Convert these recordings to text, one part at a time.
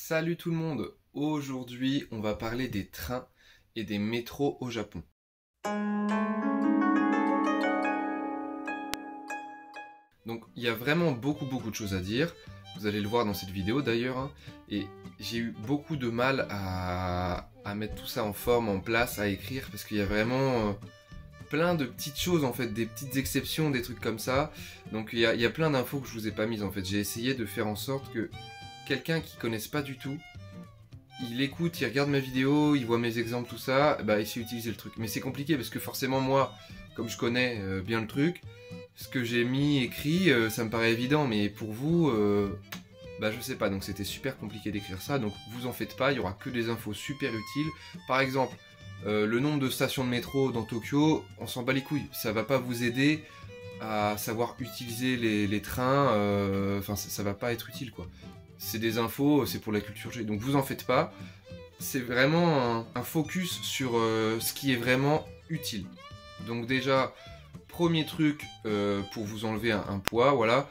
Salut tout le monde! Aujourd'hui, on va parler des trains et des métros au Japon. Donc, il y a vraiment beaucoup de choses à dire. Vous allez le voir dans cette vidéo d'ailleurs. Hein. Et j'ai eu beaucoup de mal à mettre tout ça en forme, en place, à écrire, parce qu'il y a vraiment plein de petites choses en fait, des petites exceptions, des trucs comme ça. Donc il y a plein d'infos que je vous ai pas mises en fait. J'ai essayé de faire en sorte que quelqu'un qui connaisse pas du tout, il écoute, il regarde ma vidéo, il voit mes exemples, tout ça, bah il sait utiliser le truc. Mais c'est compliqué parce que forcément moi, comme je connais bien le truc, ce que j'ai mis écrit, ça me paraît évident, mais pour vous, bah je sais pas, donc c'était super compliqué d'écrire ça, donc vous en faites pas, il y aura que des infos super utiles. Par exemple, le nombre de stations de métro dans Tokyo, on s'en bat les couilles, ça va pas vous aider à savoir utiliser les trains, enfin ça va pas être utile quoi. C'est des infos, c'est pour la culture G, donc vous en faites pas. C'est vraiment un focus sur ce qui est vraiment utile. Donc déjà, premier truc pour vous enlever un poids, voilà.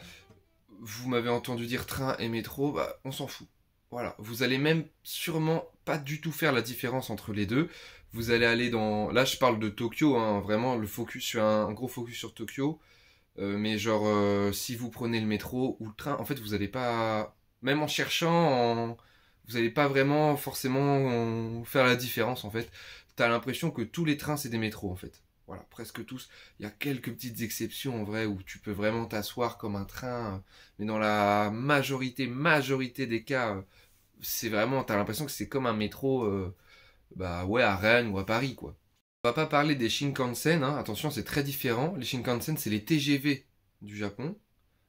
Vous m'avez entendu dire train et métro, bah on s'en fout. Voilà, vous allez même sûrement pas du tout faire la différence entre les deux. Vous allez aller dans... Là je parle de Tokyo, hein, vraiment le focus sur un gros focus sur Tokyo. Mais genre, si vous prenez le métro ou le train, en fait vous allez pas... Même en cherchant, vous n'allez pas vraiment forcément faire la différence en fait. T'as l'impression que tous les trains c'est des métros en fait. Voilà, presque tous. Il y a quelques petites exceptions en vrai où tu peux vraiment t'asseoir comme un train, mais dans la majorité des cas, c'est vraiment, t'as l'impression que c'est comme un métro, bah ouais, à Rennes ou à Paris quoi. On va pas parler des Shinkansen, hein. Attention, c'est très différent. Les Shinkansen, c'est les TGV du Japon.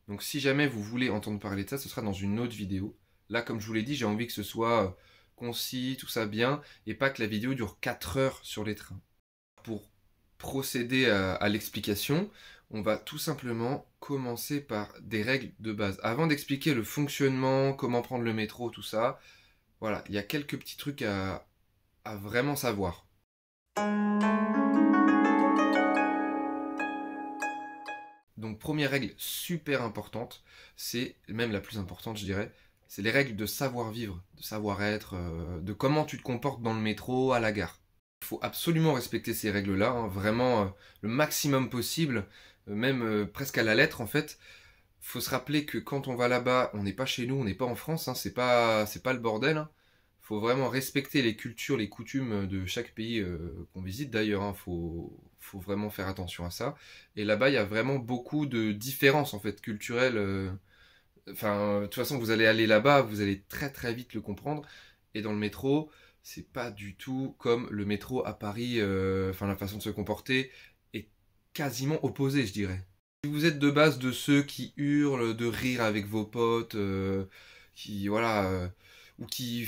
Donc si jamais vous voulez entendre parler de ça, ce sera dans une autre vidéo. Là, comme je vous l'ai dit, j'ai envie que ce soit concis, tout ça bien, et pas que la vidéo dure 4 heures sur les trains. Pour procéder à l'explication, on va tout simplement commencer par des règles de base. Avant d'expliquer le fonctionnement, comment prendre le métro, tout ça, voilà, il y a quelques petits trucs à vraiment savoir. Donc première règle super importante, c'est même la plus importante je dirais, c'est les règles de savoir-vivre, de savoir-être, de comment tu te comportes dans le métro, à la gare. Il faut absolument respecter ces règles-là, hein, vraiment le maximum possible, même presque à la lettre en fait. Il faut se rappeler que quand on va là-bas, on n'est pas chez nous, on n'est pas en France, hein, c'est pas le bordel. Hein. Faut vraiment respecter les cultures, les coutumes de chaque pays qu'on visite d'ailleurs, hein, faut vraiment faire attention à ça. Et là-bas, il y a vraiment beaucoup de différences en fait culturelles. Enfin, de toute façon, vous allez aller là-bas, vous allez très vite le comprendre. Et dans le métro, c'est pas du tout comme le métro à Paris. Enfin, la façon de se comporter est quasiment opposée, je dirais. Si vous êtes de base de ceux qui hurlent, de rire avec vos potes, qui voilà, ou qui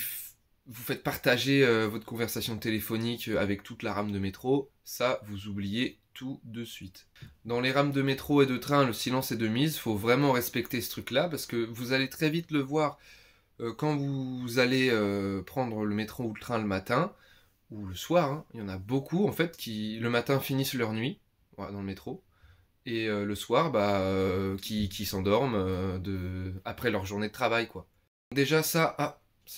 vous faites partager votre conversation téléphonique avec toute la rame de métro, ça, vous oubliez tout de suite. Dans les rames de métro et de train, le silence est de mise, faut vraiment respecter ce truc-là, parce que vous allez très vite le voir quand vous allez prendre le métro ou le train le matin, ou le soir, hein. Il y en a beaucoup, en fait, qui le matin finissent leur nuit, voilà, dans le métro, et le soir, bah, qui s'endorment après leur journée de travail, quoi. Déjà ça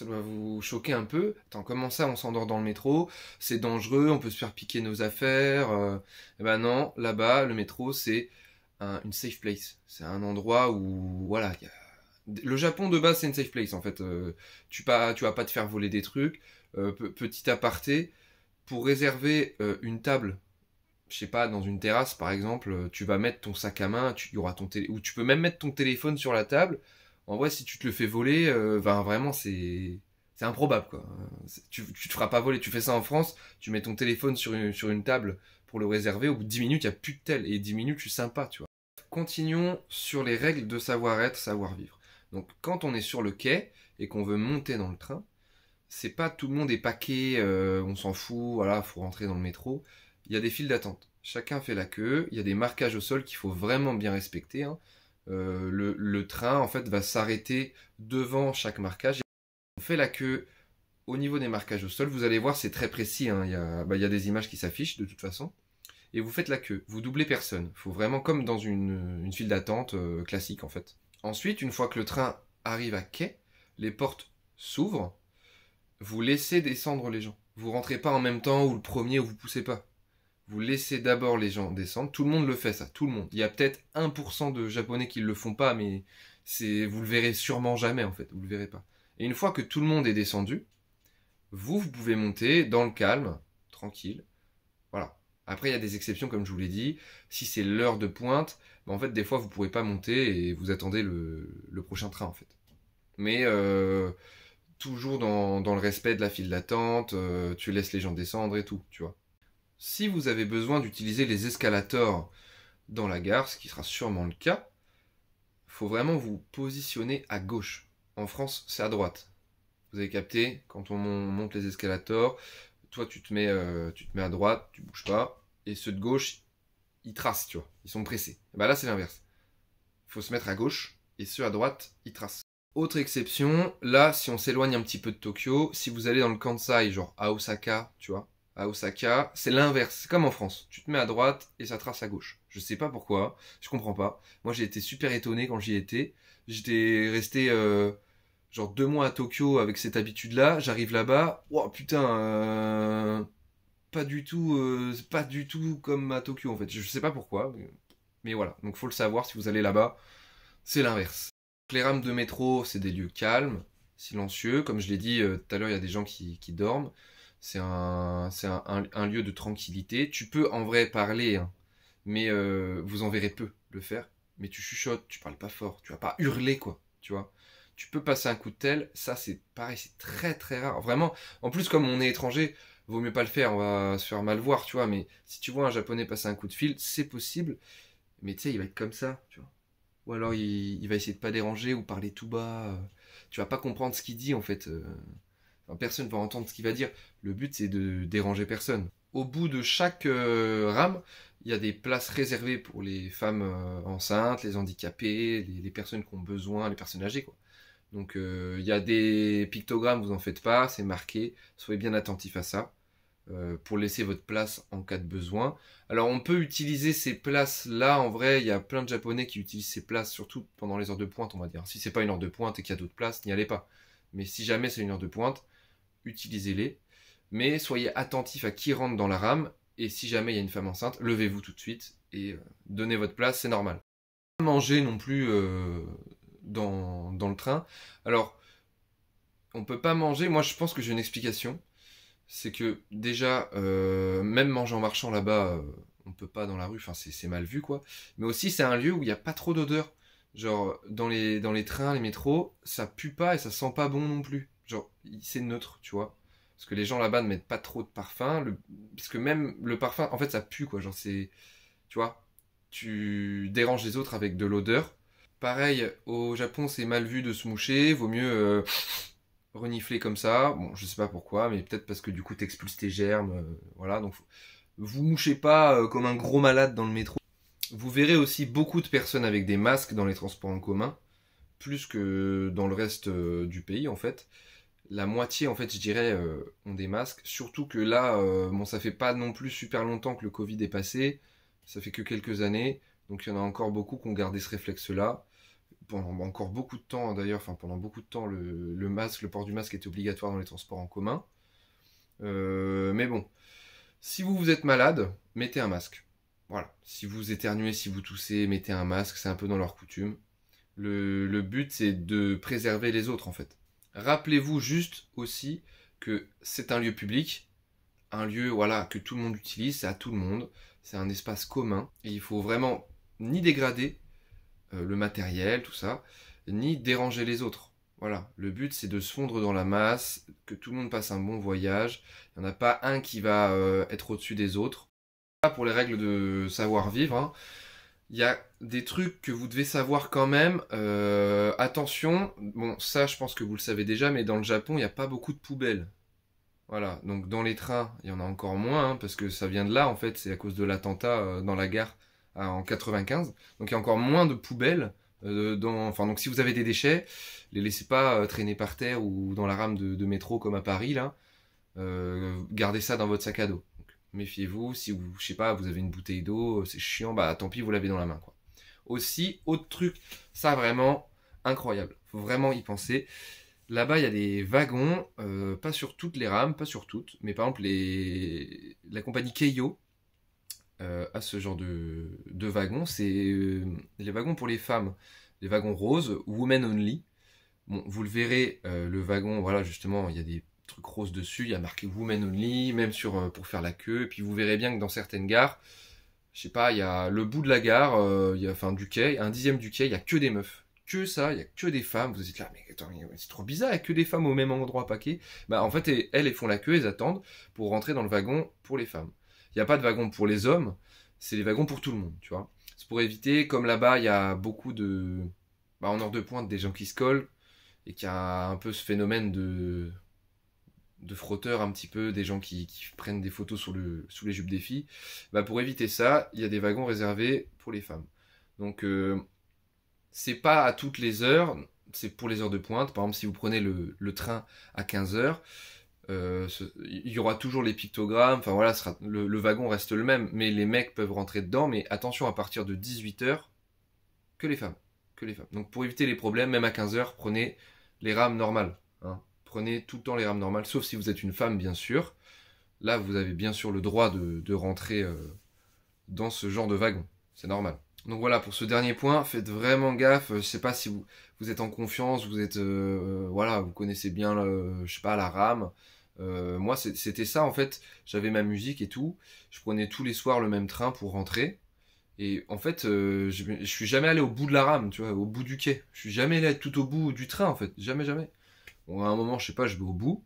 doit vous choquer un peu. Attends, comment ça on s'endort dans le métro? C'est dangereux, on peut se faire piquer nos affaires. Eh ben non, là-bas, le métro, c'est une safe place. C'est un endroit où, voilà, le Japon de base, c'est une safe place, en fait. Tu vas pas te faire voler des trucs. Petit aparté, pour réserver une table, je sais pas, dans une terrasse, par exemple, tu vas mettre ton sac à main, il y aura ou tu peux même mettre ton téléphone sur la table. En vrai, si tu te le fais voler, ben vraiment, c'est improbable, quoi. Tu te feras pas voler. Tu fais ça en France, tu mets ton téléphone sur une table pour le réserver, au bout de 10 minutes, il n'y a plus de tel. Et 10 minutes, je suis sympa, tu vois. Continuons sur les règles de savoir-être, savoir-vivre. Donc, quand on est sur le quai et qu'on veut monter dans le train, c'est pas tout le monde est paquet, on s'en fout, voilà, faut rentrer dans le métro. Il y a des files d'attente. Chacun fait la queue, il y a des marquages au sol qu'il faut vraiment bien respecter, hein. Le train en fait va s'arrêter devant chaque marquage. On fait la queue au niveau des marquages au sol. Vous allez voir, c'est très précis, hein. Il y a des images qui s'affichent de toute façon. Et vous faites la queue. Vous doublez personne. Il faut vraiment comme dans une file d'attente classique en fait. Ensuite, une fois que le train arrive à quai, les portes s'ouvre, vous laissez descendre les gens. Vous rentrez pas en même temps ou le premier ou vous poussez pas. Vous laissez d'abord les gens descendre. Tout le monde le fait ça, tout le monde. Il y a peut-être 1% de Japonais qui le font pas, mais vous le verrez sûrement jamais en fait, vous le verrez pas. Et une fois que tout le monde est descendu, vous pouvez monter dans le calme, tranquille. Voilà. Après, il y a des exceptions, comme je vous l'ai dit. Si c'est l'heure de pointe, en fait, des fois, vous ne pourrez pas monter et vous attendez le prochain train, en fait. Mais toujours dans le respect de la file d'attente, tu laisses les gens descendre et tout, tu vois. Si vous avez besoin d'utiliser les escalators dans la gare, ce qui sera sûrement le cas, il faut vraiment vous positionner à gauche. En France, c'est à droite. Vous avez capté, quand on monte les escalators, toi tu te mets à droite, tu bouges pas, et ceux de gauche, ils tracent, tu vois, ils sont pressés. Et bah là c'est l'inverse. Il faut se mettre à gauche, et ceux à droite, ils tracent. Autre exception, là si on s'éloigne un petit peu de Tokyo, si vous allez dans le Kansai, genre à Osaka, tu vois, à Osaka, c'est l'inverse, c'est comme en France. Tu te mets à droite et ça trace à gauche. Je sais pas pourquoi, je comprends pas. Moi j'ai été super étonné quand j'y étais. J'étais resté genre 2 mois à Tokyo avec cette habitude-là, j'arrive là-bas, oh putain, c'est pas du tout comme à Tokyo en fait. Je sais pas pourquoi, mais voilà. Donc faut le savoir, si vous allez là-bas, c'est l'inverse. Les rames de métro, c'est des lieux calmes, silencieux. Comme je l'ai dit tout à l'heure, il y a des gens qui dorment. C'est un lieu de tranquillité. Tu peux en vrai parler, hein, mais vous en verrez peu le faire. Mais tu chuchotes, tu parles pas fort, tu vas pas hurler quoi, tu vois. Tu peux passer un coup de tel, ça c'est pareil, c'est très très rare. Vraiment, en plus comme on est étranger, vaut mieux pas le faire, on va se faire mal voir, tu vois. Mais si tu vois un japonais passer un coup de fil, c'est possible. Mais tu sais, il va être comme ça, tu vois. Ou alors il va essayer de pas déranger ou parler tout bas. Tu vas pas comprendre ce qu'il dit en fait. Enfin, personne va entendre ce qu'il va dire. Le but c'est de déranger personne. Au bout de chaque rame, il y a des places réservées pour les femmes enceintes, les handicapés, les personnes qui ont besoin, les personnes âgées quoi. Donc il y a des pictogrammes, vous en faites pas, c'est marqué, soyez bien attentifs à ça, pour laisser votre place en cas de besoin. Alors on peut utiliser ces places-là, en vrai, il y a plein de Japonais qui utilisent ces places, surtout pendant les heures de pointe, on va dire. Si c'est pas une heure de pointe et qu'il y a d'autres places, n'y allez pas. Mais si jamais c'est une heure de pointe, utilisez-les. Mais soyez attentifs à qui rentre dans la rame, et si jamais il y a une femme enceinte, levez-vous tout de suite et donnez votre place, c'est normal. Pas manger non plus dans le train. Alors, on peut pas manger, moi je pense que j'ai une explication. C'est que déjà, même manger en marchant là-bas, on peut pas dans la rue, enfin c'est mal vu quoi. Mais aussi c'est un lieu où il n'y a pas trop d'odeur. Genre dans les trains, les métros, ça pue pas et ça sent pas bon non plus. Genre c'est neutre, tu vois. Parce que les gens là-bas ne mettent pas trop de parfum. Parce que même le parfum, en fait ça pue quoi. Genre c'est, tu vois, tu déranges les autres avec de l'odeur. Pareil, au Japon c'est mal vu de se moucher, vaut mieux renifler comme ça. Bon, je sais pas pourquoi, mais peut-être parce que du coup t'expulses tes germes, voilà. Donc vous mouchez pas comme un gros malade dans le métro. Vous verrez aussi beaucoup de personnes avec des masques dans les transports en commun, plus que dans le reste du pays en fait. La moitié en fait je dirais ont des masques, surtout que là, bon ça fait pas non plus super longtemps que le Covid est passé, ça fait que quelques années, donc il y en a encore beaucoup qui ont gardé ce réflexe-là pendant encore beaucoup de temps d'ailleurs, enfin pendant beaucoup de temps le port du masque était obligatoire dans les transports en commun. Mais bon, si vous êtes malade, mettez un masque. Voilà. Si vous éternuez, si vous toussez, mettez un masque, c'est un peu dans leur coutume. Le but c'est de préserver les autres en fait. Rappelez-vous juste aussi que c'est un lieu public, un lieu voilà que tout le monde utilise, c'est à tout le monde, c'est un espace commun et il faut vraiment ni dégrader le matériel, tout ça, ni déranger les autres. Voilà, le but c'est de se fondre dans la masse, que tout le monde passe un bon voyage, il n'y en a pas un qui va être au-dessus des autres. Pour les règles de savoir-vivre, hein, il y a des trucs que vous devez savoir quand même. Attention, bon ça je pense que vous le savez déjà, mais dans le Japon il n'y a pas beaucoup de poubelles. Voilà, donc dans les trains il y en a encore moins, hein, parce que ça vient de là en fait, c'est à cause de l'attentat dans la gare en 95. Donc il y a encore moins de poubelles. Enfin, donc si vous avez des déchets, les laissez pas traîner par terre ou dans la rame de métro comme à Paris là. Gardez ça dans votre sac à dos. Donc, méfiez-vous, si vous, je sais pas, vous avez une bouteille d'eau, c'est chiant, bah tant pis, vous l'avez dans la main quoi. Aussi, autre truc, ça vraiment incroyable, faut vraiment y penser. Là-bas, il y a des wagons, pas sur toutes les rames, pas sur toutes, mais par exemple, la compagnie Keio a ce genre de wagons. C'est les wagons pour les femmes, les wagons roses, women only. Bon, vous le verrez, le wagon, voilà, justement, il y a des trucs roses dessus, il y a marqué women only, même pour faire la queue. Et puis vous verrez bien que dans certaines gares, je sais pas, il y a le bout de la gare, enfin du quai, un dixième du quai, il y a que des meufs. Que ça, il y a que des femmes. Vous êtes là, mais attends, c'est trop bizarre, il y a que des femmes au même endroit paquet. Bah en fait, elles font la queue, elles attendent pour rentrer dans le wagon pour les femmes. Il n'y a pas de wagon pour les hommes, c'est les wagons pour tout le monde, tu vois. C'est pour éviter, comme là-bas, il y a beaucoup en heure de pointe, des gens qui se collent, et qu'il y a un peu ce phénomène de frotteurs un petit peu, des gens qui prennent des photos sous les jupes des filles. Bah pour éviter ça, il y a des wagons réservés pour les femmes. Donc c'est pas à toutes les heures, c'est pour les heures de pointe. Par exemple, si vous prenez le train à 15 heures, il y aura toujours les pictogrammes, enfin voilà, le wagon reste le même, mais les mecs peuvent rentrer dedans, mais attention, à partir de 18 heures, que les femmes. Que les femmes. Donc pour éviter les problèmes, même à 15 heures, prenez les rames normales. Hein. Prenez tout le temps les rames normales, sauf si vous êtes une femme, bien sûr. Là, vous avez bien sûr le droit de rentrer dans ce genre de wagon. C'est normal. Donc voilà, pour ce dernier point, faites vraiment gaffe. Je sais pas si vous êtes en confiance, vous êtes voilà, vous connaissez bien, je sais pas, la rame. Moi, c'était ça en fait. J'avais ma musique et tout. Je prenais tous les soirs le même train pour rentrer. Et en fait, je suis jamais allé au bout de la rame, tu vois, au bout du quai. Je suis jamais allé tout au bout du train, en fait. Jamais, jamais. Bon, à un moment, je sais pas, je vais au bout.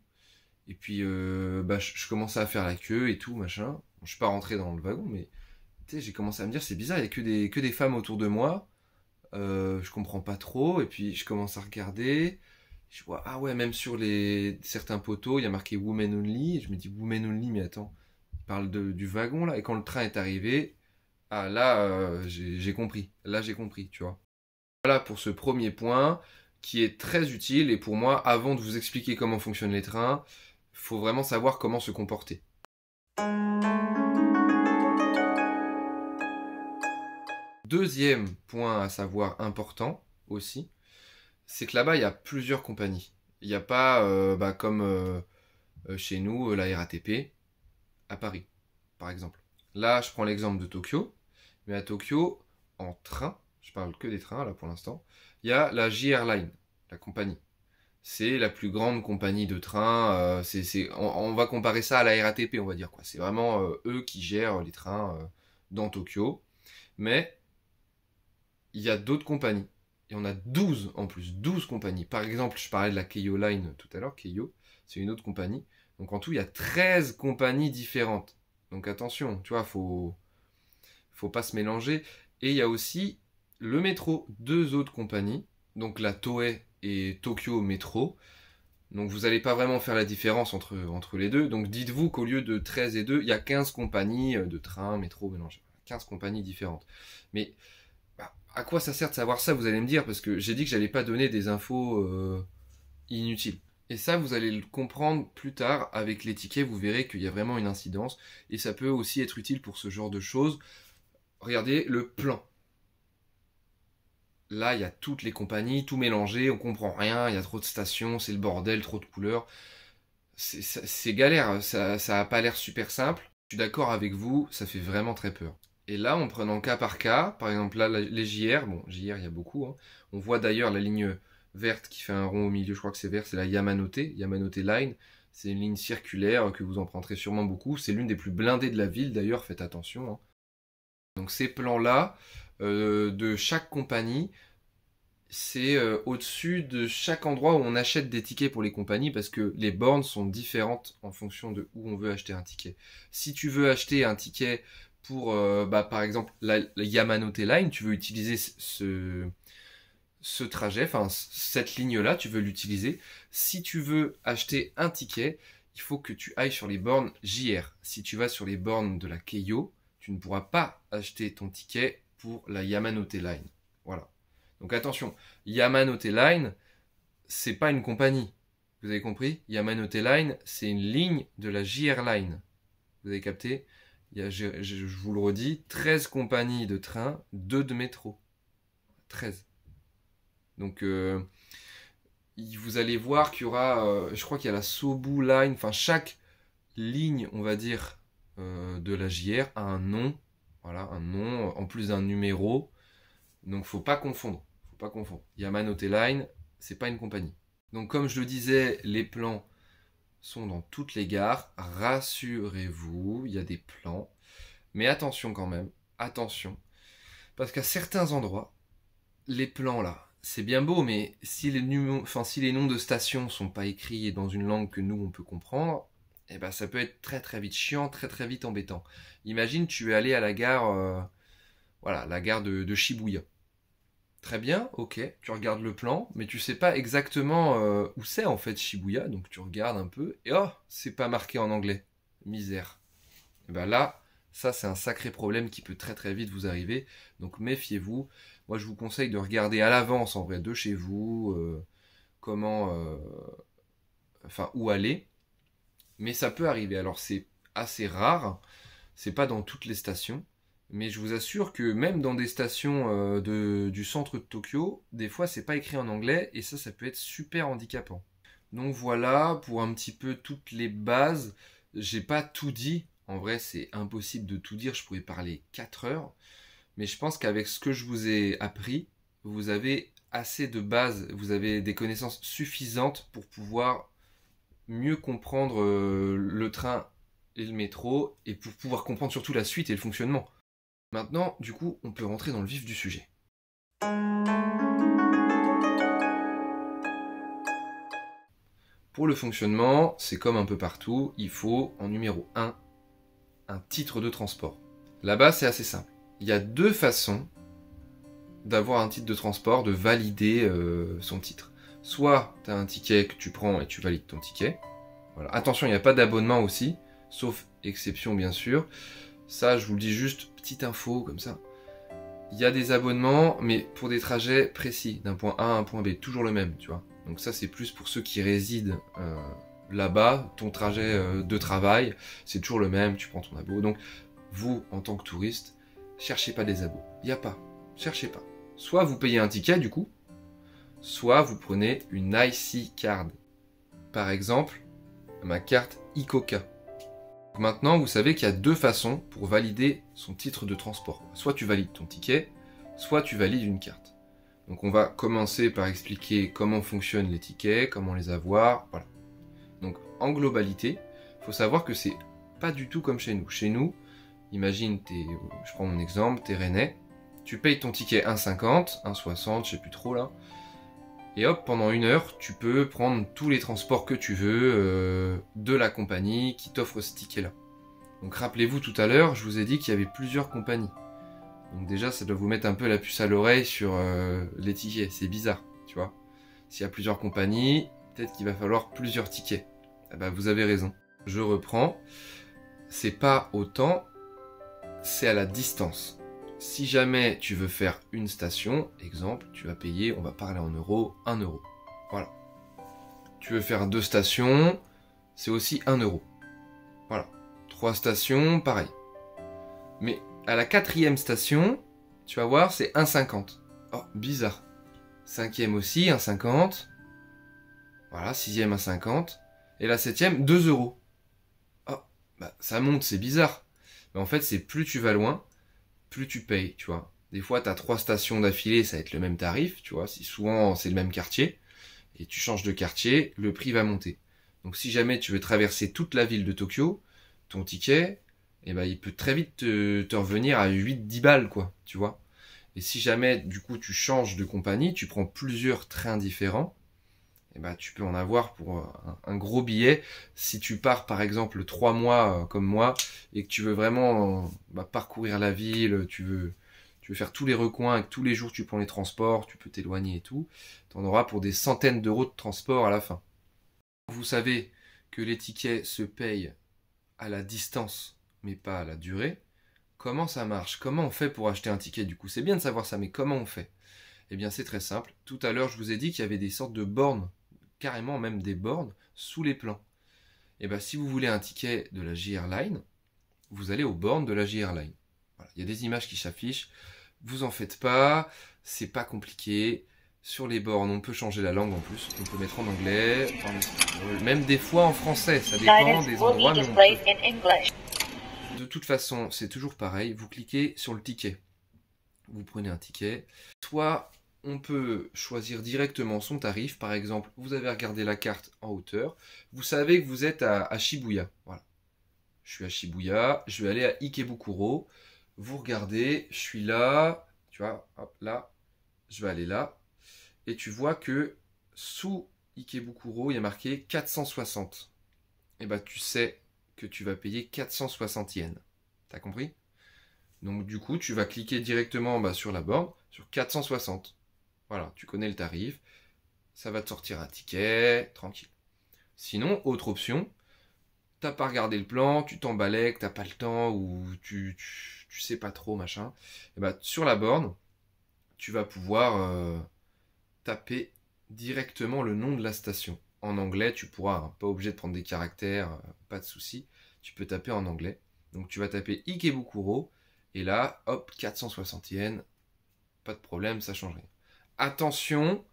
Et puis, je commençais à faire la queue et tout, machin. Bon, je suis pas rentré dans le wagon, mais tu sais, j'ai commencé à me dire, c'est bizarre, il y a que des femmes autour de moi. Je comprends pas trop. Et puis, je commence à regarder. Je vois, ah ouais, même sur certains poteaux, il y a marqué Women Only. Et je me dis, Women Only, mais attends, il parle du wagon là. Et quand le train est arrivé, ah là, j'ai compris. Là, j'ai compris, tu vois. Voilà pour ce premier point qui est très utile. Et pour moi, avant de vous expliquer comment fonctionnent les trains, il faut vraiment savoir comment se comporter. Deuxième point à savoir important aussi, c'est que là-bas, il y a plusieurs compagnies. Il n'y a pas, comme chez nous, la RATP à Paris, par exemple. Là, je prends l'exemple de Tokyo. Mais à Tokyo, en train, je parle que des trains là pour l'instant, il y a la JR Line, la compagnie. C'est la plus grande compagnie de train. On va comparer ça à la RATP, on va dire quoi. C'est vraiment eux qui gèrent les trains dans Tokyo. Mais il y a d'autres compagnies. Il y en a 12 en plus, 12 compagnies. Par exemple, je parlais de la Keio Line tout à l'heure. Keio, c'est une autre compagnie. Donc en tout, il y a 13 compagnies différentes. Donc attention, tu vois, faut pas se mélanger. Et il y a aussi le métro, deux autres compagnies, donc la Toei et Tokyo Metro. Donc vous n'allez pas vraiment faire la différence entre les deux. Donc dites-vous qu'au lieu de 13 et 2, il y a 15 compagnies de train, métro, mélangées. 15 compagnies différentes. Mais à quoi ça sert de savoir ça, vous allez me dire, parce que j'ai dit que j'allais pas donner des infos inutiles. Et ça, vous allez le comprendre plus tard avec les tickets, vous verrez qu'il y a vraiment une incidence. Et ça peut aussi être utile pour ce genre de choses. Regardez le plan. Là, il y a toutes les compagnies, tout mélangé, on comprend rien, il y a trop de stations, c'est le bordel, trop de couleurs. C'est galère, ça a pas l'air super simple. Je suis d'accord avec vous, ça fait vraiment très peur. Et là, en prenant cas par cas, par exemple là, les JR, bon, JR, il y a beaucoup. Hein. On voit d'ailleurs la ligne verte qui fait un rond au milieu, je crois que c'est vert, c'est la Yamanote Line. C'est une ligne circulaire que vous emprunterez sûrement beaucoup. C'est l'une des plus blindées de la ville d'ailleurs, faites attention. Hein. Donc ces plans-là, de chaque compagnie, c'est au-dessus de chaque endroit où on achète des tickets pour les compagnies parce que les bornes sont différentes en fonction de où on veut acheter un ticket. Si tu veux acheter un ticket pour, par exemple, la Yamanote Line, tu veux utiliser ce trajet, enfin cette ligne-là, tu veux l'utiliser. Si tu veux acheter un ticket, il faut que tu ailles sur les bornes JR. Si tu vas sur les bornes de la Keio, tu ne pourras pas acheter ton ticket pour la Yamanote Line. Voilà. Donc attention, Yamanote Line, c'est pas une compagnie. Vous avez compris? Yamanote Line, c'est une ligne de la JR Line. Vous avez capté? Il y a, je vous le redis, 13 compagnies de train, 2 de métro. 13. Donc, vous allez voir qu'il y aura, je crois qu'il y a la Sobu Line, enfin chaque ligne, on va dire, de la JR a un nom, voilà, un nom, en plus d'un numéro, donc faut pas confondre, Yamanote Line, c'est pas une compagnie. Donc comme je le disais, les plans sont dans toutes les gares, rassurez-vous, il y a des plans, mais attention quand même, attention, parce qu'à certains endroits, les plans là, c'est bien beau, mais si les noms de stations sont pas écrits dans une langue que nous on peut comprendre, eh ben ça peut être très très vite chiant, très très vite embêtant. Imagine tu es allé à la gare, voilà, la gare de Shibuya. Très bien, ok, tu regardes le plan, mais tu sais pas exactement où c'est en fait Shibuya, donc tu regardes un peu, et oh, c'est pas marqué en anglais. Misère. Et ben là, ça c'est un sacré problème qui peut très très vite vous arriver, donc méfiez-vous. Moi je vous conseille de regarder à l'avance en vrai de chez vous, enfin où aller, mais ça peut arriver. Alors c'est assez rare, c'est pas dans toutes les stations, mais je vous assure que même dans des stations du centre de Tokyo, des fois c'est pas écrit en anglais et ça peut être super handicapant. Donc voilà pour un petit peu toutes les bases. J'ai pas tout dit. En vrai, c'est impossible de tout dire. Je pourrais parler 4 heures. Mais je pense qu'avec ce que je vous ai appris, vous avez assez de bases, vous avez des connaissances suffisantes pour pouvoir mieux comprendre le train et le métro et pour pouvoir comprendre surtout la suite et le fonctionnement. Maintenant, du coup, on peut rentrer dans le vif du sujet. Pour le fonctionnement, c'est comme un peu partout, il faut en numéro 1 un titre de transport. Là-bas, c'est assez simple. Il y a 2 façons d'avoir un titre de transport, de valider son titre. Soit tu as un ticket que tu prends et tu valides ton ticket. Voilà. Attention, il n'y a pas d'abonnement aussi, sauf exception bien sûr. Ça, je vous le dis juste, petite info comme ça. Il y a des abonnements, mais pour des trajets précis, d'un point A à un point B, toujours le même, tu vois. Donc ça, c'est plus pour ceux qui résident là-bas. Ton trajet de travail, c'est toujours le même, tu prends ton abo. Donc, vous, en tant que touriste, cherchez pas des abos. Il n'y a pas. Cherchez pas. Soit vous payez un ticket, du coup, soit vous prenez une IC card. Par exemple, ma carte ICOCA. Maintenant, vous savez qu'il y a 2 façons pour valider son titre de transport. Soit tu valides ton ticket, soit tu valides une carte. Donc on va commencer par expliquer comment fonctionnent les tickets, comment les avoir, voilà. Donc en globalité, il faut savoir que c'est pas du tout comme chez nous. Chez nous, imagine, je prends mon exemple, t'es rennais, tu payes ton ticket 1,50, 1,60, je sais plus trop là, et hop, pendant 1 heure, tu peux prendre tous les transports que tu veux de la compagnie qui t'offre ce ticket-là. Donc rappelez-vous tout à l'heure, je vous ai dit qu'il y avait plusieurs compagnies. Donc déjà, ça doit vous mettre un peu la puce à l'oreille sur les tickets. C'est bizarre, tu vois. S'il y a plusieurs compagnies, peut-être qu'il va falloir plusieurs tickets. Ah bah, vous avez raison. Je reprends. C'est pas autant, c'est à la distance. Si jamais tu veux faire une station, exemple, tu vas payer, on va parler en euros, 1 euro. Voilà. Tu veux faire 2 stations, c'est aussi 1 euro. Voilà. 3 stations, pareil. Mais à la 4e station, tu vas voir, c'est 1,50. Oh, bizarre. 5e aussi, 1,50. Voilà, 6e 1,50. Et la 7e, 2 euros. Oh, bah ça monte, c'est bizarre. Mais en fait, c'est plus tu vas loin, plus tu payes, tu vois. Des fois, tu as 3 stations d'affilée, ça va être le même tarif, tu vois. Si souvent, c'est le même quartier. Et tu changes de quartier, le prix va monter. Donc si jamais tu veux traverser toute la ville de Tokyo, ton ticket, eh ben, il peut très vite te revenir à 8-10 balles, quoi, tu vois. Et si jamais, du coup, tu changes de compagnie, tu prends plusieurs trains différents, eh ben, tu peux en avoir pour un gros billet. Si tu pars, par exemple, 3 mois, comme moi, et que tu veux vraiment parcourir la ville, tu veux faire tous les recoins, et que tous les jours tu prends les transports, tu peux t'éloigner et tout, tu en auras pour des centaines d'euros de transport à la fin. Vous savez que les tickets se payent à la distance, mais pas à la durée. Comment ça marche? Comment on fait pour acheter un ticket du coup? C'est bien de savoir ça, mais comment on fait? Eh bien c'est très simple. Tout à l'heure je vous ai dit qu'il y avait des sortes de bornes, carrément même des bornes, sous les plans. Eh bien si vous voulez un ticket de la JR Line, vous allez aux bornes de la JR Line. Voilà. Il y a des images qui s'affichent. Vous en faites pas, c'est pas compliqué. Sur les bornes, on peut changer la langue en plus. On peut mettre en anglais, en espagnol, même des fois en français. Ça dépend des endroits. Mais on peut. De toute façon, c'est toujours pareil. Vous cliquez sur le ticket. Vous prenez un ticket. Soit on peut choisir directement son tarif. Par exemple, vous avez regardé la carte en hauteur. Vous savez que vous êtes à Shibuya. Voilà. Je suis à Shibuya. Je vais aller à Ikebukuro. Vous regardez, je suis là. Tu vois, hop, là. Je vais aller là. Et tu vois que sous Ikebukuro, il y a marqué 460. Et bah tu sais que tu vas payer 460 yens. T'as compris? Donc du coup, tu vas cliquer directement sur la borne, sur 460. Voilà, tu connais le tarif. Ça va te sortir un ticket, tranquille. Sinon, autre option, t'as pas regardé le plan, tu t'emballais, que t'as pas le temps, ou tu sais pas trop, machin. Et bah sur la borne, tu vas pouvoir taper directement le nom de la station. En anglais, tu pourras, hein, pas obligé de prendre des caractères, pas de souci. Tu peux taper en anglais. Donc tu vas taper Ikebukuro. Et là, hop, 460 yens. Pas de problème, ça change rien. Attention,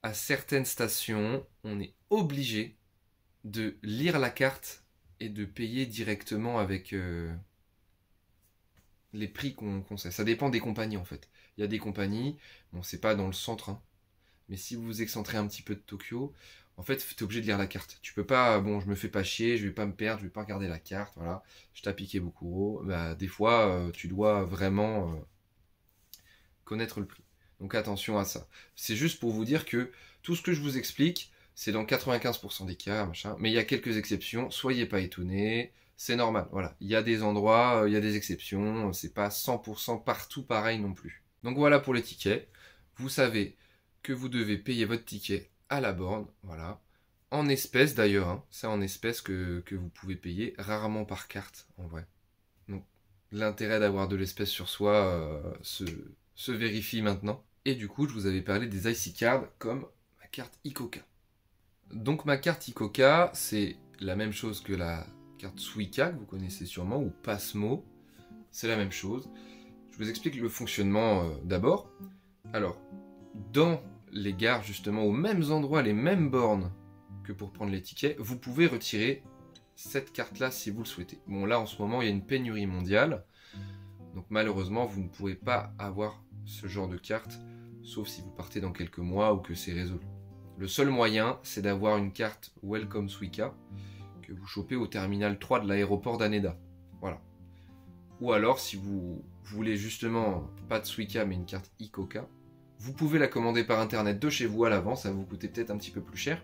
à certaines stations, on est obligé de lire la carte et de payer directement avec les prix qu'on sait. Ça dépend des compagnies en fait. Il y a des compagnies, bon c'est pas dans le centre, hein, mais si vous vous excentrez un petit peu de Tokyo, en fait tu es obligé de lire la carte. Tu peux pas, bon je me fais pas chier, je vais pas me perdre, je vais pas regarder la carte, voilà. Je tape Ikebukuro, des fois tu dois vraiment connaître le prix. Donc attention à ça. C'est juste pour vous dire que tout ce que je vous explique, c'est dans 95% des cas, machin. Mais il y a quelques exceptions, soyez pas étonnés, c'est normal. Voilà, il y a des endroits, il y a des exceptions, c'est pas 100% partout pareil non plus. Donc voilà pour les tickets. Vous savez que vous devez payer votre ticket à la borne, voilà. En espèces d'ailleurs, hein. C'est en espèces que vous pouvez payer, rarement par carte en vrai. Donc l'intérêt d'avoir de l'espèce sur soi se vérifie maintenant. Et du coup, je vous avais parlé des IC cards comme ma carte ICOCA. Donc ma carte ICOCA, c'est la même chose que la carte Suica, que vous connaissez sûrement, ou Passmo. C'est la même chose. Je vous explique le fonctionnement d'abord. Alors, dans les gares, justement, aux mêmes endroits, les mêmes bornes que pour prendre les tickets, vous pouvez retirer cette carte-là si vous le souhaitez. Bon, là, en ce moment, il y a une pénurie mondiale. Donc malheureusement, vous ne pourrez pas avoir ce genre de carte, sauf si vous partez dans quelques mois ou que c'est résolu. Le seul moyen, c'est d'avoir une carte Welcome Suica que vous chopez au terminal 3 de l'aéroport d'Haneda. Voilà. Ou alors, si vous voulez justement pas de Suica mais une carte ICOCA, vous pouvez la commander par internet de chez vous à l'avance, ça va vous coûter peut-être un petit peu plus cher.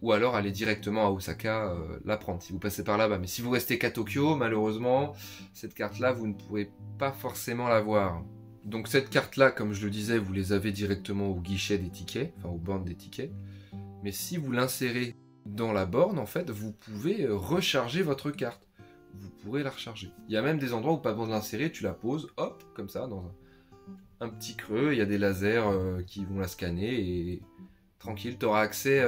Ou alors aller directement à Osaka la prendre, si vous passez par là-bas. Mais si vous restez qu'à Tokyo, malheureusement, cette carte-là, vous ne pourrez pas forcément l'avoir. Donc cette carte-là, comme je le disais, vous les avez directement au guichet des tickets, enfin aux bornes des tickets. Mais si vous l'insérez dans la borne, en fait, vous pouvez recharger votre carte. Vous pourrez la recharger. Il y a même des endroits où pas besoin de l'insérer, tu la poses, hop, comme ça, dans un petit creux, il y a des lasers qui vont la scanner et tranquille, tu auras accès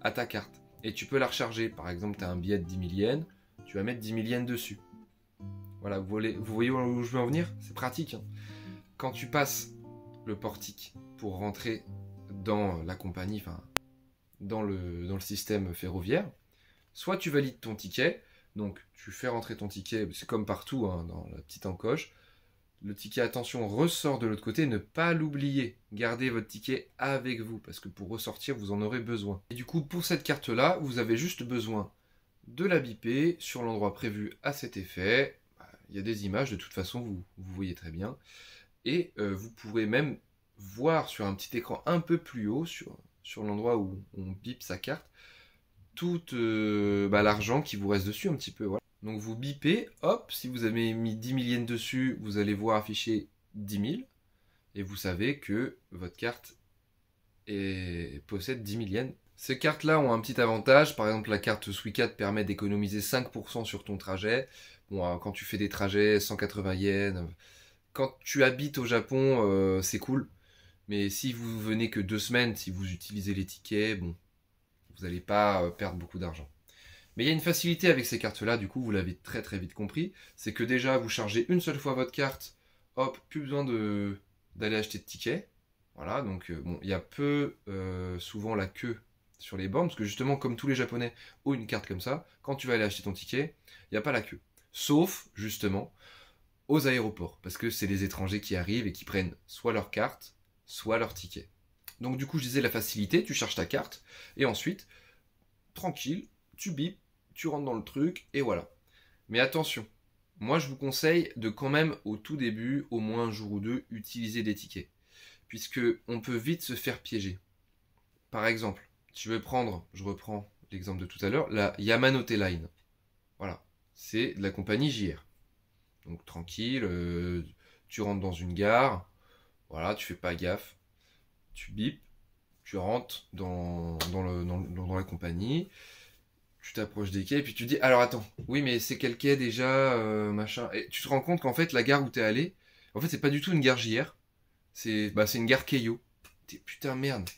à ta carte. Et tu peux la recharger. Par exemple, tu as un billet de 10 000 yens, tu vas mettre 10 000 yens dessus. Voilà, vous voyez où je veux en venir? C'est pratique. Hein. Quand tu passes le portique pour rentrer dans la compagnie, enfin, dans le système ferroviaire, soit tu valides ton ticket, donc tu fais rentrer ton ticket, c'est comme partout, hein, dans la petite encoche. Le ticket, attention, ressort de l'autre côté, ne pas l'oublier. Gardez votre ticket avec vous, parce que pour ressortir, vous en aurez besoin. Et du coup, pour cette carte-là, vous avez juste besoin de la biper sur l'endroit prévu à cet effet. Il y a des images, de toute façon, vous voyez très bien. Et vous pourrez même voir sur un petit écran un peu plus haut, sur l'endroit où on bip sa carte, tout l'argent qui vous reste dessus un petit peu. Voilà. Donc vous bipez, hop, si vous avez mis 10 000 yens dessus, vous allez voir afficher 10 000. Et vous savez que votre carte possède 10 000 yens. Ces cartes-là ont un petit avantage. Par exemple, la carte Suica te permet d'économiser 5% sur ton trajet. Bon, quand tu fais des trajets, 180 yens. Quand tu habites au Japon, c'est cool. Mais si vous venez que 2 semaines, si vous utilisez les tickets, bon, vous n'allez pas perdre beaucoup d'argent. Mais il y a une facilité avec ces cartes-là, du coup, vous l'avez très très vite compris. C'est que déjà, vous chargez une seule fois votre carte, hop, plus besoin d'aller acheter de tickets. Voilà, donc bon, il y a peu souvent la queue sur les bornes, parce que justement, comme tous les Japonais ont une carte comme ça, quand tu vas aller acheter ton ticket, il n'y a pas la queue. Sauf, justement, aux aéroports, parce que c'est les étrangers qui arrivent et qui prennent soit leur carte, soit leur ticket. Donc du coup, je disais la facilité, tu cherches ta carte, et ensuite, tranquille, tu bipes, tu rentres dans le truc, et voilà. Mais attention, moi je vous conseille de quand même, au tout début, au moins un jour ou deux, utiliser des tickets. Puisque on peut vite se faire piéger. Par exemple, tu veux prendre, je reprends l'exemple de tout à l'heure, la Yamanote Line. Voilà, c'est de la compagnie JR. Donc tranquille, tu rentres dans une gare, voilà, tu fais pas gaffe, tu bipes, tu rentres dans la compagnie, tu t'approches des quais, et puis tu dis, alors attends, oui mais c'est quel quai déjà, machin. Et tu te rends compte qu'en fait la gare où t'es allé, en fait c'est pas du tout une gare JR, c'est une gare Keio. Putain merde.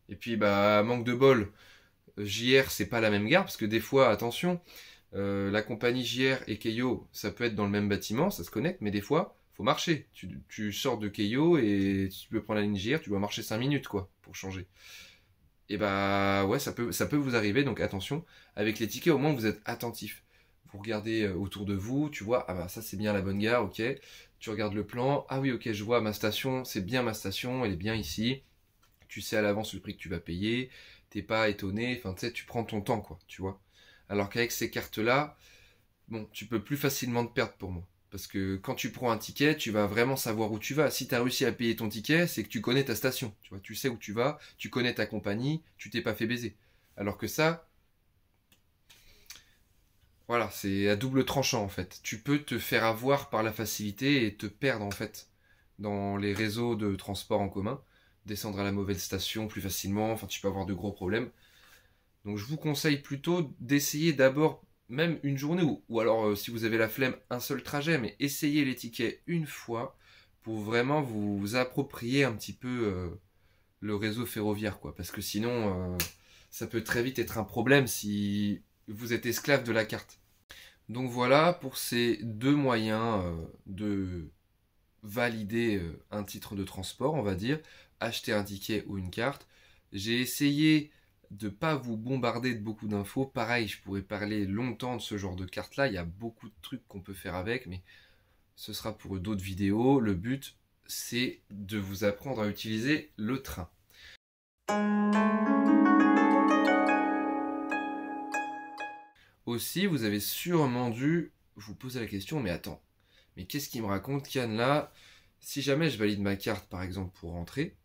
Et puis bah manque de bol, JR c'est pas la même gare, parce que des fois, attention, la compagnie JR et Keio, ça peut être dans le même bâtiment, ça se connecte, mais des fois, faut marcher. Tu sors de Keio et tu peux prendre la ligne JR, tu dois marcher 5 minutes, quoi, pour changer. Et bah ouais, ça peut vous arriver, donc attention. Avec les tickets, au moins, vous êtes attentif. Vous regardez autour de vous, tu vois, ah bah ça c'est bien la bonne gare, ok. Tu regardes le plan, ah oui, ok, je vois ma station, c'est bien ma station, elle est bien ici. Tu sais à l'avance le prix que tu vas payer, t'es pas étonné, enfin tu sais, tu prends ton temps, quoi, tu vois. Alors qu'avec ces cartes-là, bon, tu peux plus facilement te perdre pour moi. Parce que quand tu prends un ticket, tu vas vraiment savoir où tu vas. Si tu as réussi à payer ton ticket, c'est que tu connais ta station. Tu vois, tu sais où tu vas, tu connais ta compagnie, tu t'es pas fait baiser. Alors que ça, voilà, c'est à double tranchant en fait. Tu peux te faire avoir par la facilité et te perdre en fait dans les réseaux de transport en commun, descendre à la mauvaise station plus facilement, enfin tu peux avoir de gros problèmes. Donc je vous conseille plutôt d'essayer d'abord même une journée ou alors si vous avez la flemme un seul trajet, mais essayez les tickets une fois pour vraiment vous approprier un petit peu le réseau ferroviaire quoi, parce que sinon ça peut très vite être un problème si vous êtes esclave de la carte. Donc voilà pour ces deux moyens de valider un titre de transport, on va dire, acheter un ticket ou une carte. J'ai essayé de pas vous bombarder de beaucoup d'infos. Pareil, je pourrais parler longtemps de ce genre de carte-là. Il y a beaucoup de trucs qu'on peut faire avec, mais ce sera pour d'autres vidéos. Le but, c'est de vous apprendre à utiliser le train. Aussi, vous avez sûrement dû vous poser la question, mais attends, mais qu'est-ce qu'il me raconte, Kian, là? Si jamais je valide ma carte, par exemple, pour rentrer,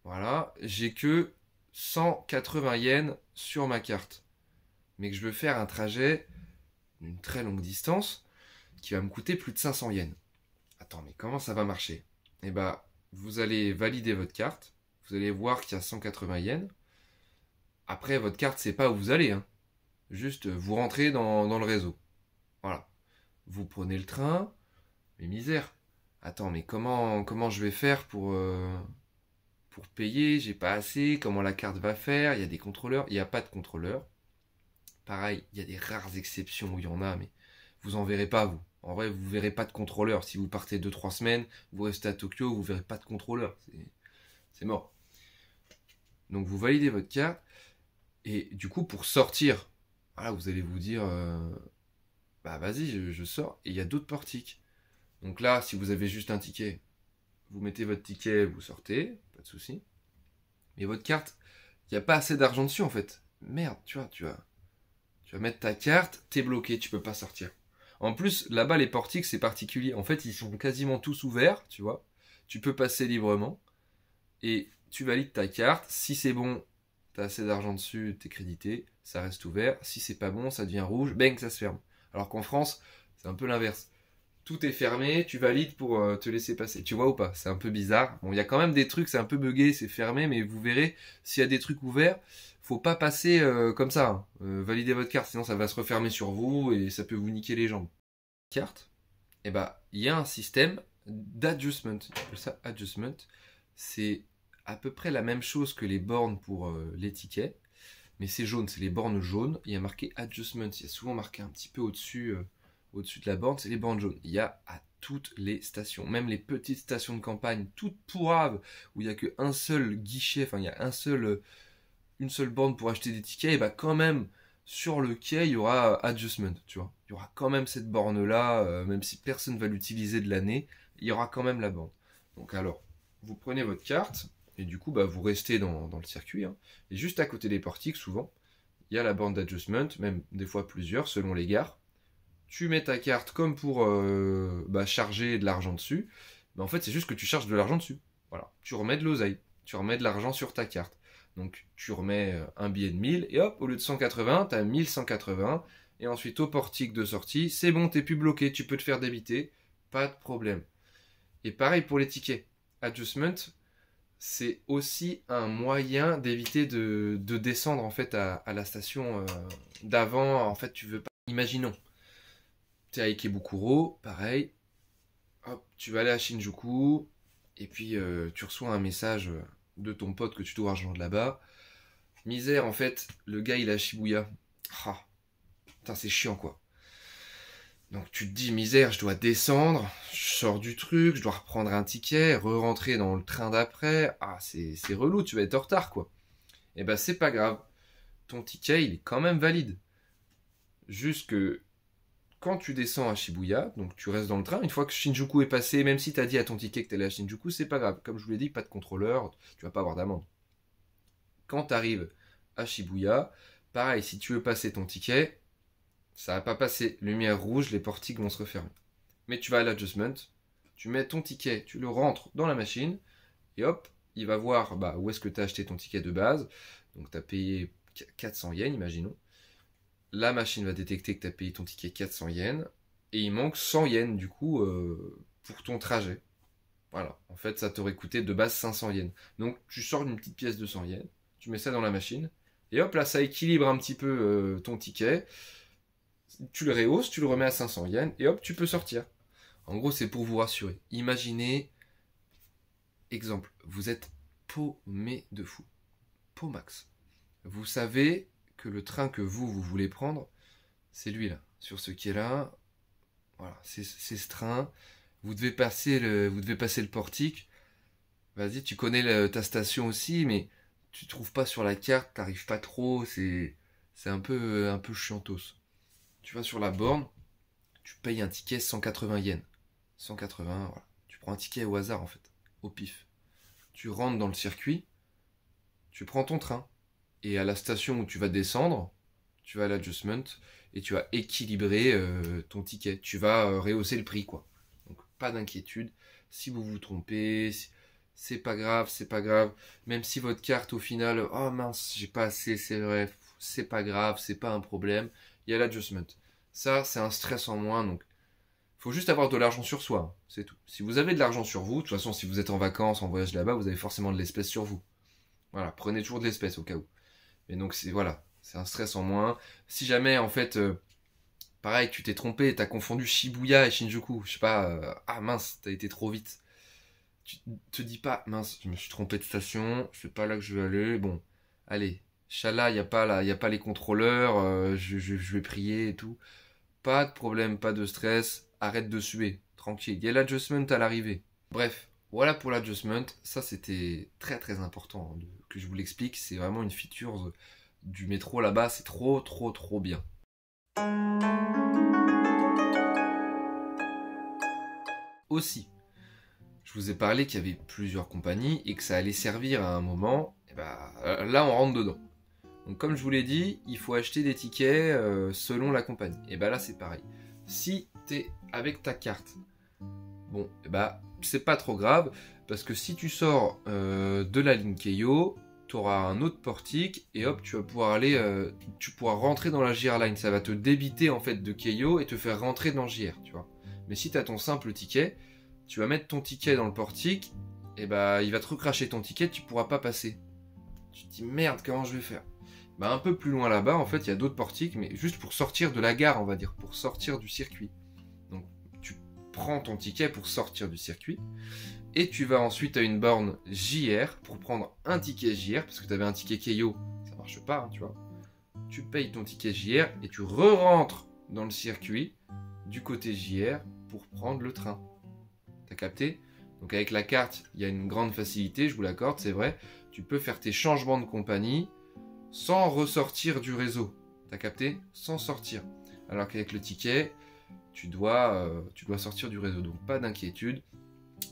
voilà, j'ai que 180 yens sur ma carte. Mais que je veux faire un trajet d'une très longue distance qui va me coûter plus de 500 yens. Attends, mais comment ça va marcher? Eh bien, vous allez valider votre carte, vous allez voir qu'il y a 180 yens. Après, votre carte, c'est pas où vous allez, hein. Juste, vous rentrez dans le réseau. Voilà. Vous prenez le train, mais misère. Attends, mais comment je vais faire pour payer? J'ai pas assez. Comment la carte va faire? Il y a des contrôleurs. Il n'y a pas de contrôleurs. Pareil, il y a des rares exceptions où il y en a, mais vous en verrez pas, vous. En vrai, vous verrez pas de contrôleur. Si vous partez 2-3 semaines, vous restez à Tokyo, vous verrez pas de contrôleur. C'est mort. Donc vous validez votre carte. Et du coup, pour sortir, voilà, vous allez vous dire, bah vas-y, je sors. Et il y a d'autres portiques. Donc là, si vous avez juste un ticket, vous mettez votre ticket, vous sortez, pas de souci. Mais votre carte, il n'y a pas assez d'argent dessus en fait. Merde, tu vas mettre ta carte, t'es bloqué, tu peux pas sortir. En plus, là-bas, les portiques, c'est particulier. En fait, ils sont quasiment tous ouverts, tu vois. Tu peux passer librement. Et tu valides ta carte. Si c'est bon, t'as assez d'argent dessus, t'es crédité, ça reste ouvert. Si c'est pas bon, ça devient rouge, bang, ça se ferme. Alors qu'en France, c'est un peu l'inverse. Tout est fermé, tu valides pour te laisser passer. Tu vois ou pas? C'est un peu bizarre. Bon, il y a quand même des trucs, c'est un peu buggé, c'est fermé, mais vous verrez, s'il y a des trucs ouverts, faut pas passer comme ça, hein. Validez votre carte, sinon ça va se refermer sur vous et ça peut vous niquer les jambes. Carte, et bah, il y a un système d'adjustment. On appelle ça adjustment. C'est à peu près la même chose que les bornes pour les tickets, mais c'est jaune, c'est les bornes jaunes. Il y a marqué adjustment. Il y a souvent marqué un petit peu au-dessus de la borne, c'est les bornes jaunes. Il y a à toutes les stations, même les petites stations de campagne, toutes pourraves, où il n'y a qu'un seul guichet, enfin il y a une seule borne pour acheter des tickets, et bah quand même, sur le quai, il y aura adjustment, tu vois. Il y aura quand même cette borne-là, même si personne ne va l'utiliser de l'année, il y aura quand même la borne. Donc alors, vous prenez votre carte, et du coup, bah, vous restez dans le circuit, hein, et juste à côté des portiques, souvent, il y a la borne d'adjustment, même des fois plusieurs, selon les gares. Tu mets ta carte comme pour charger de l'argent dessus. Mais en fait, c'est juste que tu charges de l'argent dessus. Voilà. Tu remets de l'oseille. Tu remets de l'argent sur ta carte. Donc, tu remets un billet de 1000 et hop, au lieu de 180, tu as 1180. Et ensuite, au portique de sortie, c'est bon, t'es plus bloqué. Tu peux te faire débiter. Pas de problème. Et pareil pour les tickets. Adjustment, c'est aussi un moyen d'éviter de descendre en fait à la station d'avant. En fait, tu veux pas. Imaginons. T'es à Ikebukuro, pareil. Hop, tu vas aller à Shinjuku. Et puis tu reçois un message de ton pote que tu dois rejoindre là-bas. Misère, en fait, le gars il est à Shibuya. Ah, putain, c'est chiant quoi. Donc tu te dis, misère, je dois descendre, je sors du truc, je dois reprendre un ticket, re-rentrer dans le train d'après. Ah, c'est relou, tu vas être en retard quoi. Et ben c'est pas grave. Ton ticket, il est quand même valide. Juste que quand tu descends à Shibuya, donc tu restes dans le train, une fois que Shinjuku est passé, même si tu as dit à ton ticket que tu allais à Shinjuku, c'est pas grave. Comme je vous l'ai dit, pas de contrôleur, tu vas pas avoir d'amende. Quand tu arrives à Shibuya, pareil, si tu veux passer ton ticket, ça va pas passer. Lumière rouge, les portiques vont se refermer. Mais tu vas à l'adjustment, tu mets ton ticket, tu le rentres dans la machine, et hop, il va voir où est-ce que tu as acheté ton ticket de base. Donc tu as payé 400 yens, imaginons. La machine va détecter que tu as payé ton ticket 400 yens, et il manque 100 yens du coup pour ton trajet. Voilà, en fait ça t'aurait coûté de base 500 yens. Donc tu sors une petite pièce de 100 yens, tu mets ça dans la machine, et hop là ça équilibre un petit peu ton ticket, tu le rehausses, tu le remets à 500 yens, et hop tu peux sortir. En gros c'est pour vous rassurer. Imaginez, exemple, vous êtes paumé de fou, pau max. Vous savez que le train que vous voulez prendre, c'est lui là, sur ce quai là. Voilà, c'est ce train. Vous devez passer le portique. Vas-y, tu connais ta station aussi, mais tu trouves pas sur la carte, t'arrives pas trop, c'est un peu chiantos. Tu vas sur la borne, tu payes un ticket 180 yens. 180, voilà. Tu prends un ticket au hasard en fait, au pif. Tu rentres dans le circuit, tu prends ton train. Et à la station où tu vas descendre, tu vas à l'adjustment et tu vas équilibrer ton ticket. Tu vas rehausser le prix, quoi. Donc pas d'inquiétude. Si vous vous trompez, c'est pas grave, c'est pas grave. Même si votre carte au final, oh mince, j'ai pas assez, c'est vrai, c'est pas grave, c'est pas un problème. Il y a l'adjustment. Ça, c'est un stress en moins, donc faut juste avoir de l'argent sur soi, hein, c'est tout. Si vous avez de l'argent sur vous, de toute façon, si vous êtes en vacances, en voyage là-bas, vous avez forcément de l'espèce sur vous. Voilà, prenez toujours de l'espèce au cas où. Et donc c'est un stress en moins. Si jamais en fait, pareil, tu t'es trompé, t'as confondu Shibuya et Shinjuku, je sais pas, ah mince, t'as été trop vite. Tu te dis pas, mince, je me suis trompé de station, c'est pas là que je veux aller. Bon, allez, Inch'Allah, y a pas les contrôleurs, je vais prier et tout. Pas de problème, pas de stress, arrête de suer, tranquille. Il y a l'adjustment à l'arrivée. Bref, voilà pour l'adjustment. Ça, c'était très très important que je vous l'explique. C'est vraiment une feature du métro là-bas. C'est trop trop trop bien. Aussi, je vous ai parlé qu'il y avait plusieurs compagnies et que ça allait servir à un moment. Et là, on rentre dedans. Donc comme je vous l'ai dit, il faut acheter des tickets selon la compagnie. Et là, c'est pareil. Si tu es avec ta carte, bon, c'est pas trop grave, parce que si tu sors de la ligne Keio, tu auras un autre portique, et hop, tu vas pouvoir aller, tu pourras rentrer dans la JR Line. Ça va te débiter en fait de Keio et te faire rentrer dans JR, tu vois. Mais si tu as ton simple ticket, tu vas mettre ton ticket dans le portique, et il va te recracher ton ticket, tu pourras pas passer. Tu te dis merde, comment je vais faire? Un peu plus loin là-bas, en fait, il y a d'autres portiques, mais juste pour sortir de la gare, on va dire, pour sortir du circuit. Donc, tu prends ton ticket pour sortir du circuit, et tu vas ensuite à une borne JR pour prendre un ticket JR, parce que tu avais un ticket Keio, ça marche pas, hein, tu vois. Tu payes ton ticket JR, et tu re-rentres dans le circuit, du côté JR, pour prendre le train. T'as capté? Donc avec la carte, il y a une grande facilité, je vous l'accorde, c'est vrai. Tu peux faire tes changements de compagnie sans ressortir du réseau. T'as capté? Sans sortir. Alors qu'avec le ticket, tu dois sortir du réseau. Donc pas d'inquiétude.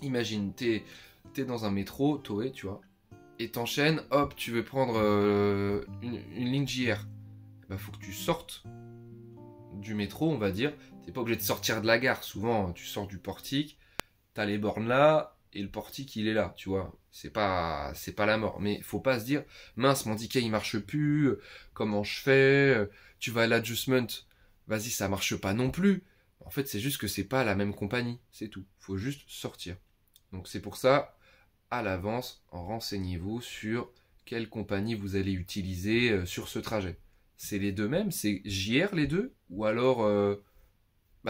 Imagine, t'es dans un métro, Toé, tu vois, et t'enchaînes, hop, tu veux prendre une ligne JR. Bah, faut que tu sortes du métro, on va dire. T'es pas obligé de sortir de la gare. Souvent, tu sors du portique, t'as les bornes là, et le portique, il est là, tu vois. C'est pas la mort. Mais faut pas se dire, mince, mon ticket, il marche plus, comment je fais? Tu vas à l'adjustment, vas-y, ça marche pas non plus. En fait, c'est juste que c'est pas la même compagnie, c'est tout. Faut juste sortir. Donc c'est pour ça, à l'avance, renseignez-vous sur quelle compagnie vous allez utiliser sur ce trajet. C'est les deux mêmes, c'est JR les deux, ou alors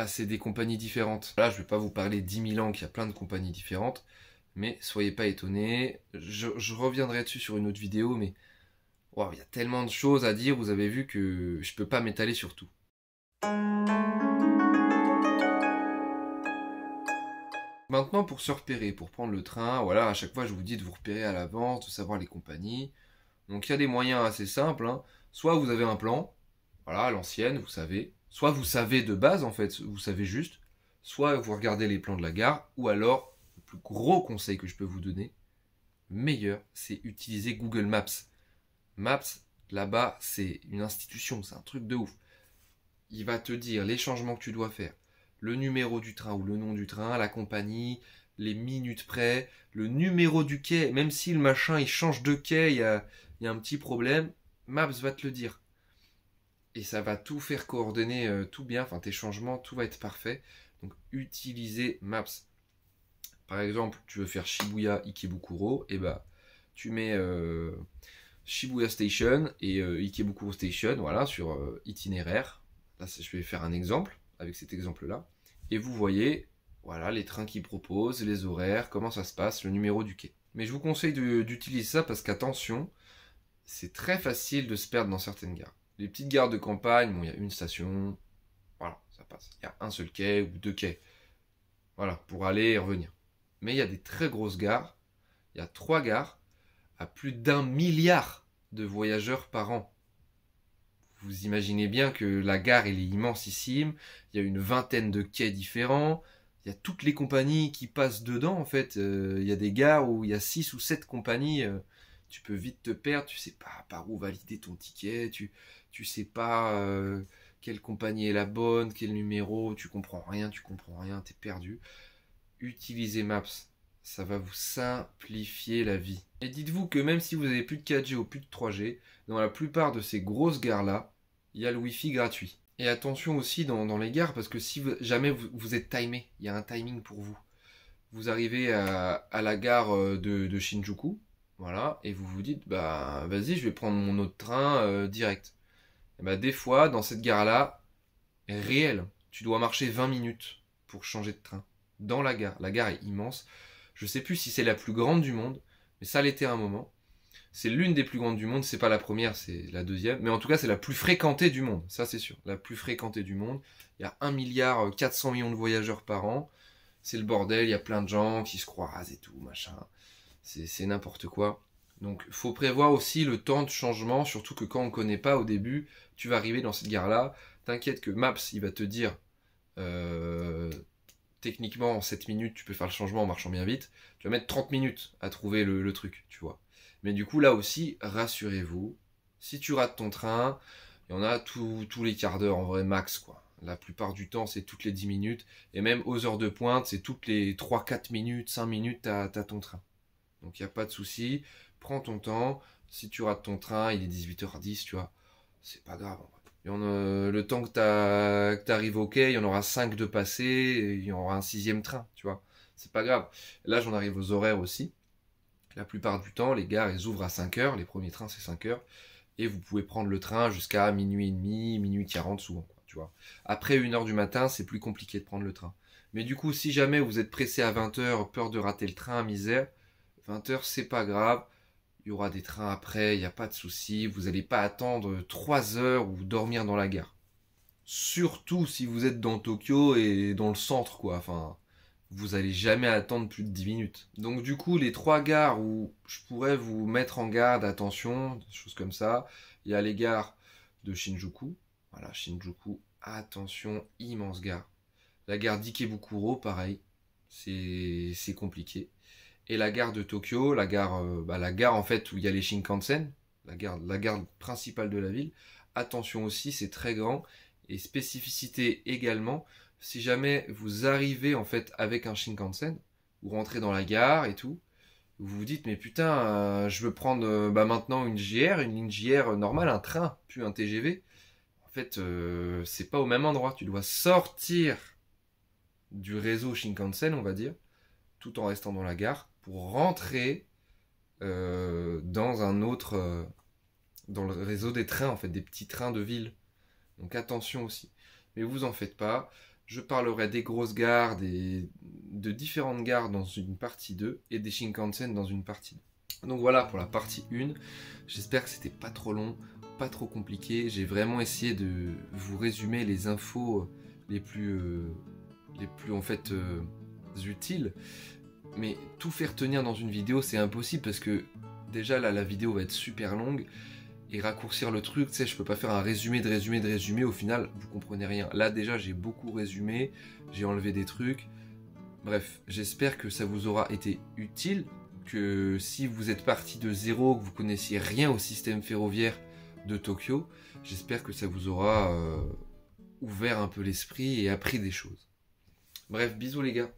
c'est des compagnies différentes. Là, je vais pas vous parler 10 000 ans qu'il y a plein de compagnies différentes, mais soyez pas étonnés. Je reviendrai dessus sur une autre vidéo, mais wow, il y a tellement de choses à dire, vous avez vu que je peux pas m'étaler sur tout. Maintenant, pour se repérer, pour prendre le train, voilà, à chaque fois je vous dis de vous repérer à l'avance, de savoir les compagnies. Donc il y a des moyens assez simples, hein. Soit vous avez un plan, voilà, à l'ancienne, vous savez. Soit vous savez de base, en fait, vous savez juste. Soit vous regardez les plans de la gare, ou alors, le plus gros conseil que je peux vous donner, meilleur, c'est utiliser Google Maps. Maps, là-bas, c'est une institution, c'est un truc de ouf. Il va te dire les changements que tu dois faire, le numéro du train ou le nom du train, la compagnie, les minutes près, le numéro du quai, même si le machin il change de quai, il y a un petit problème, Maps va te le dire. Et ça va tout faire coordonner tout bien, enfin tes changements, tout va être parfait. Donc utilisez Maps. Par exemple, tu veux faire Shibuya Ikebukuro, et bah tu mets Shibuya Station et Ikebukuro Station, voilà, sur itinéraire. Là, je vais faire un exemple avec cet exemple-là. Et vous voyez, voilà, les trains qu'ils proposent, les horaires, comment ça se passe, le numéro du quai. Mais je vous conseille d'utiliser ça parce qu'attention, c'est très facile de se perdre dans certaines gares. Les petites gares de campagne, bon, il y a une station, voilà, ça passe. Il y a un seul quai ou deux quais, voilà, pour aller et revenir. Mais il y a des très grosses gares, il y a 3 gares à plus d'1 milliard de voyageurs par an. Vous imaginez bien que la gare elle est immensissime, il y a une vingtaine de quais différents, il y a toutes les compagnies qui passent dedans en fait. Il y a des gares où il y a 6 ou 7 compagnies, tu peux vite te perdre, tu sais pas par où valider ton ticket, tu sais pas quelle compagnie est la bonne, quel numéro, tu comprends rien, t'es perdu. Utilisez Maps, ça va vous simplifier la vie. Et dites-vous que même si vous avez plus de 4G ou plus de 3G, dans la plupart de ces grosses gares-là, il y a le Wi-Fi gratuit. Et attention aussi dans les gares, parce que si jamais vous êtes timé, il y a un timing pour vous. Vous arrivez à la gare de Shinjuku, voilà, et vous vous dites, bah vas-y, je vais prendre mon autre train direct. Et bah des fois, dans cette gare-là, réel, tu dois marcher 20 minutes pour changer de train. Dans la gare. La gare est immense. Je sais plus si c'est la plus grande du monde, mais ça l'était à un moment. C'est l'une des plus grandes du monde, c'est pas la première, c'est la deuxième, mais en tout cas c'est la plus fréquentée du monde, ça c'est sûr, la plus fréquentée du monde. Il y a 1 milliard 400 millions de voyageurs par an, c'est le bordel, il y a plein de gens qui se croisent et tout, machin, c'est n'importe quoi. Donc faut prévoir aussi le temps de changement, surtout que quand on connaît pas au début, tu vas arriver dans cette gare-là, t'inquiète que Maps il va te dire... techniquement en 7 minutes tu peux faire le changement en marchant bien vite, tu vas mettre 30 minutes à trouver le truc, tu vois. Mais du coup là aussi, rassurez-vous, si tu rates ton train, il y en a tous les quarts d'heure en vrai max quoi. La plupart du temps c'est toutes les 10 minutes, et même aux heures de pointe c'est toutes les 3-4 minutes, 5 minutes t'as ton train. Donc il n'y a pas de souci, prends ton temps, si tu rates ton train, il est 18h10, tu vois, c'est pas grave en vrai. Le temps que tu arrives au quai, il y en aura 5 de passés, et il y en aura un 6e train, tu vois. C'est pas grave. Là, j'en arrive aux horaires aussi. La plupart du temps, les gares, elles ouvrent à 5h. Les premiers trains, c'est 5h. Et vous pouvez prendre le train jusqu'à minuit et demi, minuit 40 souvent, quoi, tu vois. Après 1h du matin, c'est plus compliqué de prendre le train. Mais du coup, si jamais vous êtes pressé à 20h, peur de rater le train, misère, 20h, c'est pas grave. Il y aura des trains après, il n'y a pas de souci. Vous n'allez pas attendre 3 heures ou dormir dans la gare. Surtout si vous êtes dans Tokyo et dans le centre, quoi. Enfin, vous allez jamais attendre plus de 10 minutes. Donc du coup, les 3 gares où je pourrais vous mettre en garde, attention, des choses comme ça. Il y a les gares de Shinjuku. Voilà, Shinjuku, attention, immense gare. La gare d'Ikebukuro, pareil, c'est compliqué. Et la gare de Tokyo, la gare en fait où il y a les Shinkansen, la gare principale de la ville. Attention aussi, c'est très grand. Et spécificité également, si jamais vous arrivez en fait avec un Shinkansen, vous rentrez dans la gare et tout, vous vous dites mais putain, je veux prendre maintenant une JR, une ligne JR normale, un train, puis un TGV. En fait, c'est pas au même endroit. Tu dois sortir du réseau Shinkansen, on va dire, tout en restant dans la gare, pour rentrer dans un autre, dans le réseau des trains, en fait, des petits trains de ville. Donc attention aussi. Mais vous en faites pas. Je parlerai des grosses gares, de différentes gares dans une partie 2 et des Shinkansen dans une partie 2. Donc voilà pour la partie 1. J'espère que c'était pas trop long, pas trop compliqué. J'ai vraiment essayé de vous résumer les infos les plus en fait utiles. Mais tout faire tenir dans une vidéo, c'est impossible parce que déjà là, la vidéo va être super longue. Et raccourcir le truc, tu sais, je peux pas faire un résumé de résumé de résumé, au final, vous comprenez rien. Là, déjà, j'ai beaucoup résumé, j'ai enlevé des trucs. Bref, j'espère que ça vous aura été utile, que si vous êtes parti de zéro, que vous connaissiez rien au système ferroviaire de Tokyo, j'espère que ça vous aura ouvert un peu l'esprit et appris des choses. Bref, bisous les gars.